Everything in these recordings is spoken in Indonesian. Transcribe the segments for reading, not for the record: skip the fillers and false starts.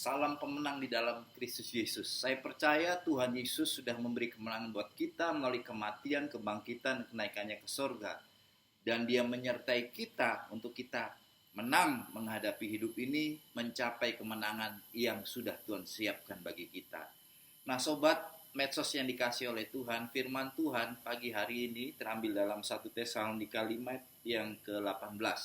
Salam pemenang di dalam Kristus Yesus. Saya percaya Tuhan Yesus sudah memberi kemenangan buat kita melalui kematian, kebangkitan, kenaikannya ke surga. Dan Dia menyertai kita untuk kita menang menghadapi hidup ini, mencapai kemenangan yang sudah Tuhan siapkan bagi kita. Nah sobat medsos yang dikasih oleh Tuhan, firman Tuhan pagi hari ini terambil dalam 1 Tesalonika 5 yang ke-18.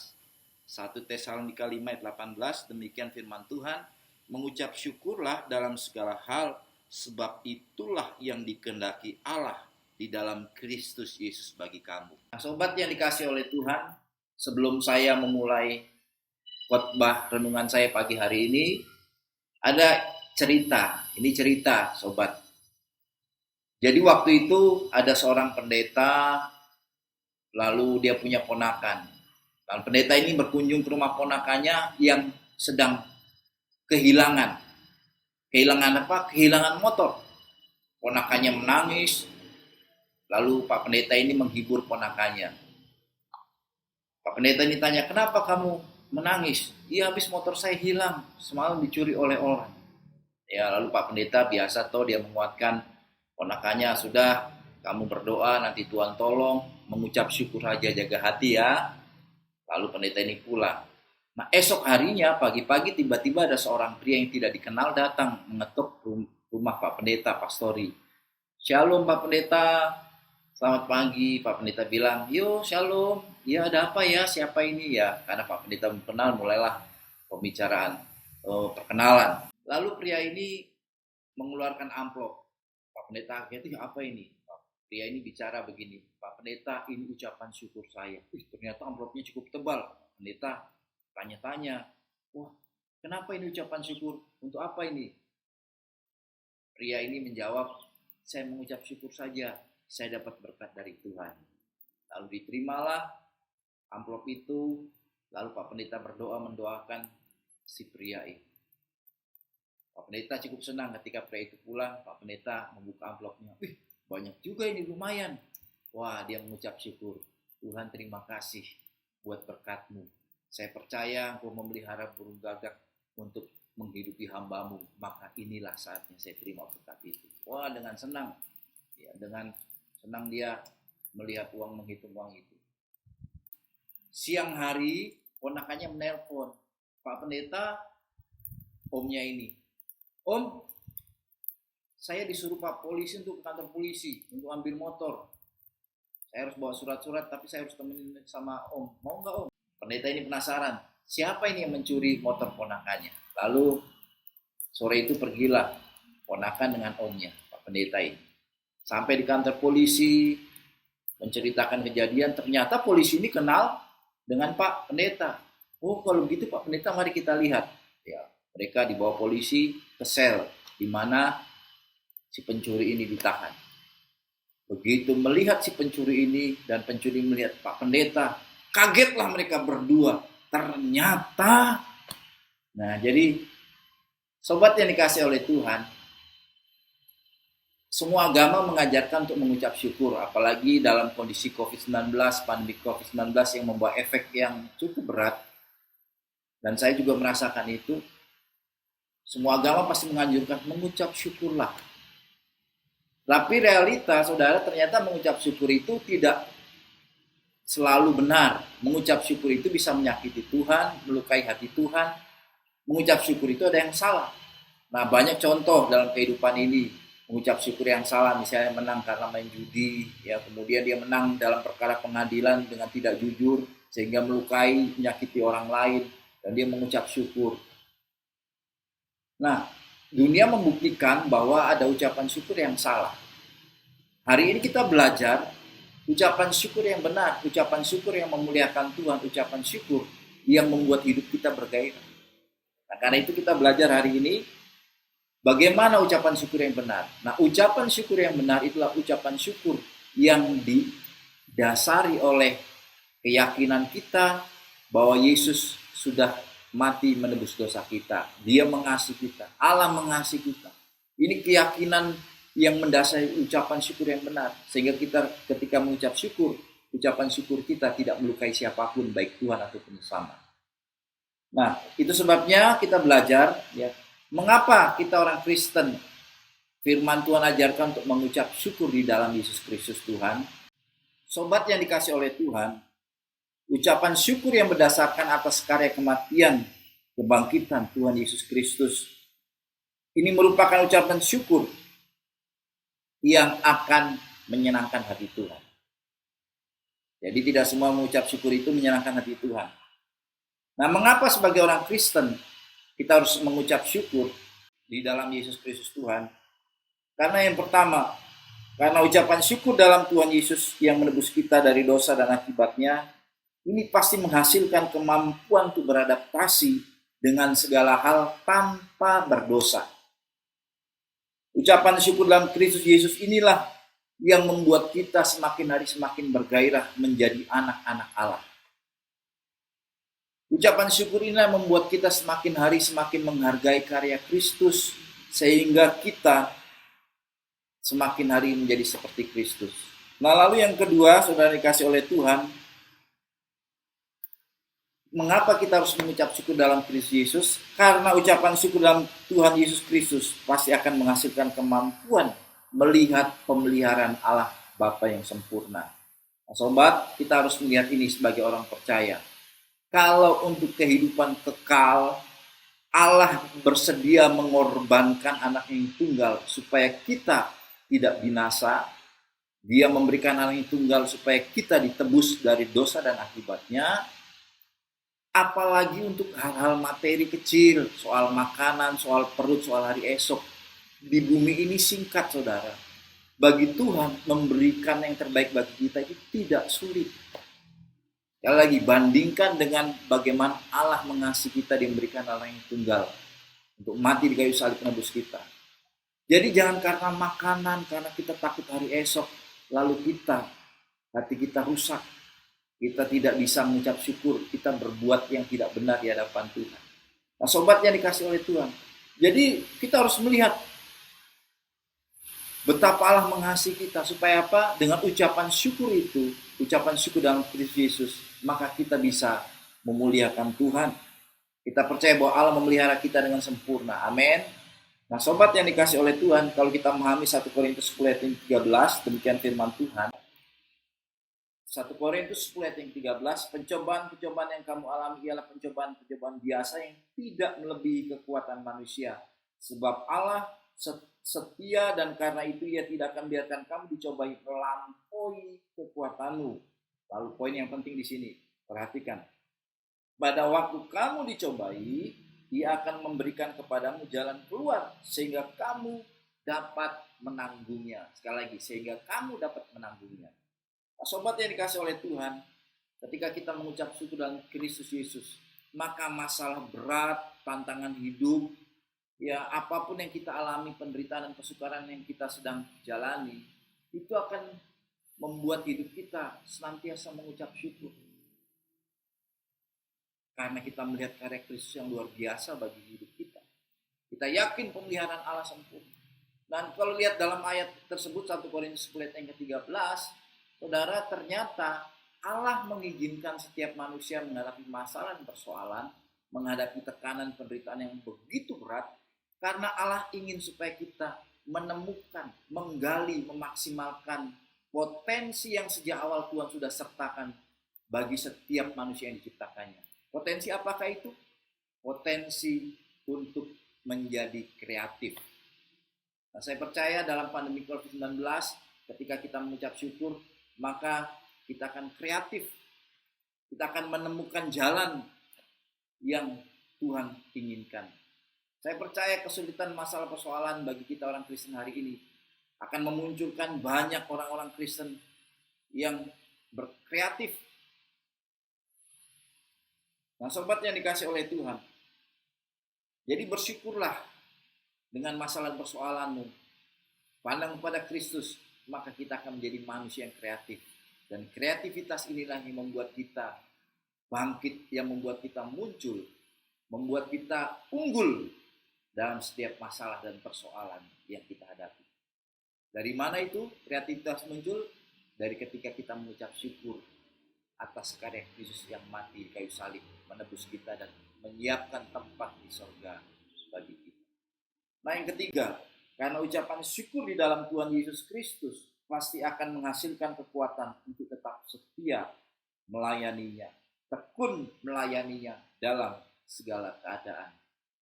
1 Tesalonika 5 ayat 18, demikian firman Tuhan, mengucap syukurlah dalam segala hal, sebab itulah yang dikehendaki Allah di dalam Kristus Yesus bagi kamu. Nah, sobat yang dikasih oleh Tuhan, sebelum saya memulai khotbah renungan saya pagi hari ini, ada cerita. Ini cerita, sobat. Jadi waktu itu ada seorang pendeta, lalu dia punya ponakan. Lalu pendeta ini berkunjung ke rumah ponakannya yang sedang kehilangan. Kehilangan apa? Kehilangan motor. Ponakannya menangis. Lalu Pak Pendeta ini menghibur ponakannya. Pak Pendeta ini tanya, kenapa kamu menangis? Iya, habis motor saya hilang. Semalam dicuri oleh orang. Ya, lalu Pak Pendeta biasa dia menguatkan ponakannya, sudah kamu berdoa, nanti Tuhan tolong, mengucap syukur saja, jaga hati ya. Lalu pendeta ini pulang. Nah esok harinya pagi-pagi tiba-tiba ada seorang pria yang tidak dikenal datang mengetuk rumah Pak Pendeta, Pastori. Shalom Pak Pendeta, selamat pagi. Pak Pendeta bilang, yo shalom, ya ada apa ya, siapa ini ya? Karena Pak Pendeta kenal, mulailah pembicaraan, perkenalan. Lalu pria ini mengeluarkan amplop. Pak Pendeta akhirnya apa ini? Pria ini bicara begini, Pak Pendeta ini ucapan syukur saya. Ternyata amplopnya cukup tebal. Pendeta tanya-tanya, wah kenapa ini ucapan syukur? Untuk apa ini? Pria ini menjawab, saya mengucap syukur saja, saya dapat berkat dari Tuhan. Lalu diterimalah amplop itu, lalu Pak Pendeta berdoa mendoakan si pria ini. Pak Pendeta cukup senang ketika pria itu pulang, Pak Pendeta membuka amplopnya. Banyak juga ini, lumayan. Wah, dia mengucap syukur. Tuhan terima kasih buat berkat-Mu. Saya percaya Engkau memelihara burung gagak untuk menghidupi hamba-Mu. Maka inilah saatnya saya terima berkat itu. Wah, dengan senang. Ya, dengan senang dia melihat uang, menghitung uang itu. Siang hari, ponakannya menelpon. Pak Pendeta, omnya ini. Om, saya disuruh Pak Polisi untuk ke kantor polisi, untuk ambil motor. Saya harus bawa surat-surat, tapi saya harus temenin sama Om. Mau nggak Om? Pendeta ini penasaran, siapa ini yang mencuri motor ponakannya? Lalu sore itu pergilah ponakan dengan omnya, Pak Pendeta ini. Sampai di kantor polisi, menceritakan kejadian, ternyata polisi ini kenal dengan Pak Pendeta. Oh kalau begitu Pak Pendeta, mari kita lihat. Ya, mereka dibawa polisi ke sel, di mana si pencuri ini ditahan. Begitu melihat si pencuri ini dan pencuri melihat Pak Pendeta, kagetlah mereka berdua. Ternyata, nah jadi sobat yang dikasih oleh Tuhan, semua agama mengajarkan untuk mengucap syukur, apalagi dalam kondisi COVID-19, pandemi COVID-19 yang membawa efek yang cukup berat. Dan saya juga merasakan itu. Semua agama pasti menganjurkan mengucap syukurlah. Tapi realita, saudara, ternyata mengucap syukur itu tidak selalu benar. Mengucap syukur itu bisa menyakiti Tuhan, melukai hati Tuhan. Mengucap syukur itu ada yang salah. Nah, banyak contoh dalam kehidupan ini. Mengucap syukur yang salah, misalnya menang karena main judi, ya, kemudian dia menang dalam perkara pengadilan dengan tidak jujur, sehingga melukai, menyakiti orang lain, dan dia mengucap syukur. Nah, dunia membuktikan bahwa ada ucapan syukur yang salah. Hari ini kita belajar ucapan syukur yang benar, ucapan syukur yang memuliakan Tuhan, ucapan syukur yang membuat hidup kita bergairah. Nah, karena itu kita belajar hari ini bagaimana ucapan syukur yang benar. Nah, ucapan syukur yang benar itulah ucapan syukur yang didasari oleh keyakinan kita bahwa Yesus sudah mati menebus dosa kita. Dia mengasihi kita. Allah mengasihi kita. Ini keyakinan yang mendasari ucapan syukur yang benar. Sehingga kita ketika mengucap syukur, ucapan syukur kita tidak melukai siapapun, baik Tuhan ataupun sesama. Nah, itu sebabnya kita belajar ya, Mengapa kita orang Kristen firman Tuhan ajarkan untuk mengucap syukur di dalam Yesus Kristus Tuhan? Sobat yang dikasih oleh Tuhan, ucapan syukur yang berdasarkan atas karya kematian, kebangkitan Tuhan Yesus Kristus, ini merupakan ucapan syukur yang akan menyenangkan hati Tuhan. Jadi tidak semua mengucap syukur itu menyenangkan hati Tuhan. Nah, mengapa sebagai orang Kristen kita harus mengucap syukur di dalam Yesus Kristus Tuhan? Karena yang pertama, karena ucapan syukur dalam Tuhan Yesus yang menebus kita dari dosa dan akibatnya, ini pasti menghasilkan kemampuan untuk beradaptasi dengan segala hal tanpa berdosa. Ucapan syukur dalam Kristus Yesus inilah yang membuat kita semakin hari semakin bergairah menjadi anak-anak Allah. Ucapan syukur inilah membuat kita semakin hari semakin menghargai karya Kristus, sehingga kita semakin hari menjadi seperti Kristus. Nah, lalu yang kedua, saudara dikasih oleh Tuhan, mengapa kita harus mengucap syukur dalam Kristus Yesus? Karena ucapan syukur dalam Tuhan Yesus Kristus pasti akan menghasilkan kemampuan melihat pemeliharaan Allah Bapa yang sempurna. Nah, sobat, kita harus melihat ini sebagai orang percaya. Kalau untuk kehidupan kekal, Allah bersedia mengorbankan anak yang tunggal supaya kita tidak binasa. Dia memberikan anak yang tunggal supaya kita ditebus dari dosa dan akibatnya. Apalagi untuk hal-hal materi kecil, soal makanan, soal perut, soal hari esok. Di bumi ini singkat, saudara. Bagi Tuhan, memberikan yang terbaik bagi kita itu tidak sulit. Sekali lagi, bandingkan dengan bagaimana Allah mengasihi kita, dia memberikan anak yang tunggal untuk mati di kayu salib penebus kita. Jadi jangan karena makanan, karena kita takut hari esok, lalu hati kita rusak. Kita tidak bisa mengucap syukur, kita berbuat yang tidak benar di hadapan Tuhan. Nah, sobat yang dikasih oleh Tuhan. Jadi kita harus melihat betapa Allah mengasihi kita. Supaya apa? Dengan ucapan syukur itu, ucapan syukur dalam Kristus Yesus, maka kita bisa memuliakan Tuhan. Kita percaya bahwa Allah memelihara kita dengan sempurna. Amin. Nah, sobat yang dikasih oleh Tuhan, kalau kita memahami 1 Korintus 10 ayat 13, demikian firman Tuhan. 1 Korintus 10 ayat 13, pencobaan-pencobaan yang kamu alami ialah pencobaan-pencobaan biasa yang tidak melebihi kekuatan manusia. Sebab Allah setia dan karena itu ia tidak akan biarkan kamu dicobai melampaui kekuatanmu. Lalu poin yang penting di sini, perhatikan. Pada waktu kamu dicobai, Dia akan memberikan kepadamu jalan keluar sehingga kamu dapat menanggungnya. Sekali lagi, sehingga kamu dapat menanggungnya. Nah, sobat yang dikasih oleh Tuhan, ketika kita mengucap syukur dalam Kristus Yesus, maka masalah berat, tantangan hidup, ya apapun yang kita alami, penderitaan dan kesukaran yang kita sedang jalani, itu akan membuat hidup kita senantiasa mengucap syukur. Karena kita melihat karya Kristus yang luar biasa bagi hidup kita. Kita yakin pemeliharaan Allah sempurna. Dan kalau lihat dalam ayat tersebut 1 Korintus 10 ayat yang ke-13, saudara, ternyata Allah mengizinkan setiap manusia menghadapi masalah dan persoalan, menghadapi tekanan penderitaan yang begitu berat, karena Allah ingin supaya kita menemukan, menggali, memaksimalkan potensi yang sejak awal Tuhan sudah sertakan bagi setiap manusia yang diciptakannya. Potensi apakah itu? Potensi untuk menjadi kreatif. Nah, saya percaya dalam pandemi COVID-19, ketika kita mengucap syukur, maka kita akan kreatif. Kita akan menemukan jalan yang Tuhan inginkan. Saya percaya kesulitan masalah persoalan bagi kita orang Kristen hari ini akan memunculkan banyak orang-orang Kristen yang berkreatif. Nah, sobat yang dikasih oleh Tuhan, jadi bersyukurlah dengan masalah persoalanmu. Pandang kepada Kristus, maka kita akan menjadi manusia yang kreatif. Dan kreativitas inilah yang membuat kita bangkit, yang membuat kita muncul, membuat kita unggul dalam setiap masalah dan persoalan yang kita hadapi. Dari mana itu kreativitas muncul? Dari ketika kita mengucap syukur atas karya Kristus yang mati di kayu salib, menebus kita dan menyiapkan tempat di sorga bagi kita. Nah, yang ketiga, karena ucapan syukur di dalam Tuhan Yesus Kristus pasti akan menghasilkan kekuatan untuk tetap setia melayaninya, tekun melayaninya dalam segala keadaan.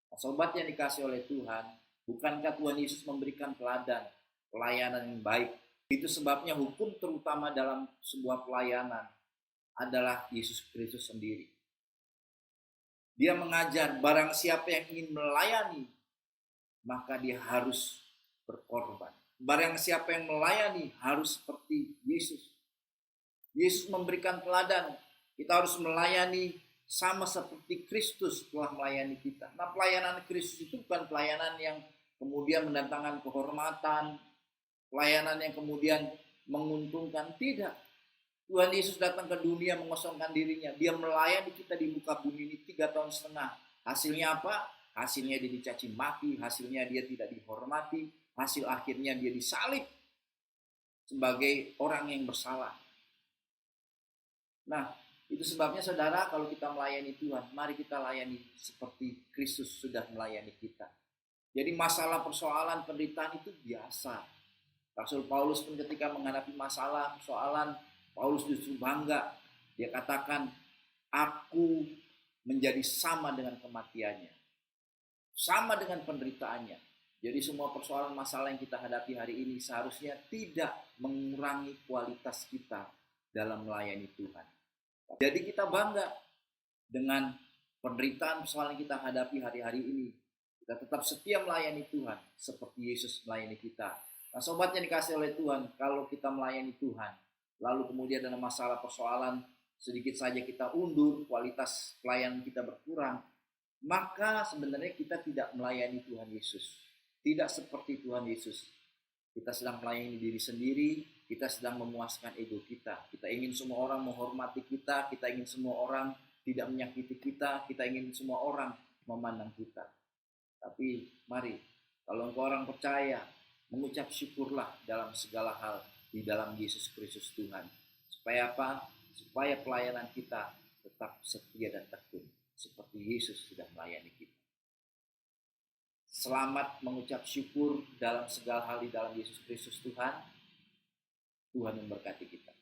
Nah, sobat yang dikasih oleh Tuhan, bukankah Tuhan Yesus memberikan teladan pelayanan yang baik? Itu sebabnya hukum terutama dalam sebuah pelayanan adalah Yesus Kristus sendiri. Dia mengajar barang siapa yang ingin melayani, maka dia harus berkorban. Barang siapa yang melayani harus seperti Yesus. Yesus memberikan teladan. Kita harus melayani sama seperti Kristus telah melayani kita. Nah, pelayanan Kristus itu bukan pelayanan yang kemudian mendatangkan kehormatan, pelayanan yang kemudian menguntungkan. Tidak. Tuhan Yesus datang ke dunia mengosongkan dirinya. Dia melayani kita di muka bumi ini 3,5 tahun. Hasilnya apa? Hasilnya dia dicaci maki, hasilnya dia tidak dihormati, hasil akhirnya dia disalib sebagai orang yang bersalah. Nah, itu sebabnya saudara, kalau kita melayani Tuhan, mari kita layani seperti Kristus sudah melayani kita. Jadi masalah persoalan penderitaan itu biasa. Rasul Paulus pun ketika menghadapi masalah persoalan, Paulus justru bangga. Dia katakan, aku menjadi sama dengan kematiannya, sama dengan penderitaannya. Jadi semua persoalan masalah yang kita hadapi hari ini seharusnya tidak mengurangi kualitas kita dalam melayani Tuhan. Jadi kita bangga dengan penderitaan persoalan yang kita hadapi hari-hari ini. Kita tetap setia melayani Tuhan seperti Yesus melayani kita. Nah, sobat yang dikasih oleh Tuhan, kalau kita melayani Tuhan, lalu kemudian ada masalah persoalan, sedikit saja kita undur, kualitas pelayanan kita berkurang, maka sebenarnya kita tidak melayani Tuhan Yesus. Tidak seperti Tuhan Yesus. Kita sedang melayani diri sendiri, kita sedang memuaskan ego kita. Kita ingin semua orang menghormati kita, kita ingin semua orang tidak menyakiti kita, kita ingin semua orang memandang kita. Tapi mari, kalau engkau orang percaya, mengucap syukurlah dalam segala hal di dalam Yesus Kristus Tuhan. Supaya apa? Supaya pelayanan kita tetap setia dan tekun seperti Yesus sudah melayani kita. Selamat mengucap syukur dalam segala hal di dalam Yesus Kristus Tuhan. Tuhan memberkati kita.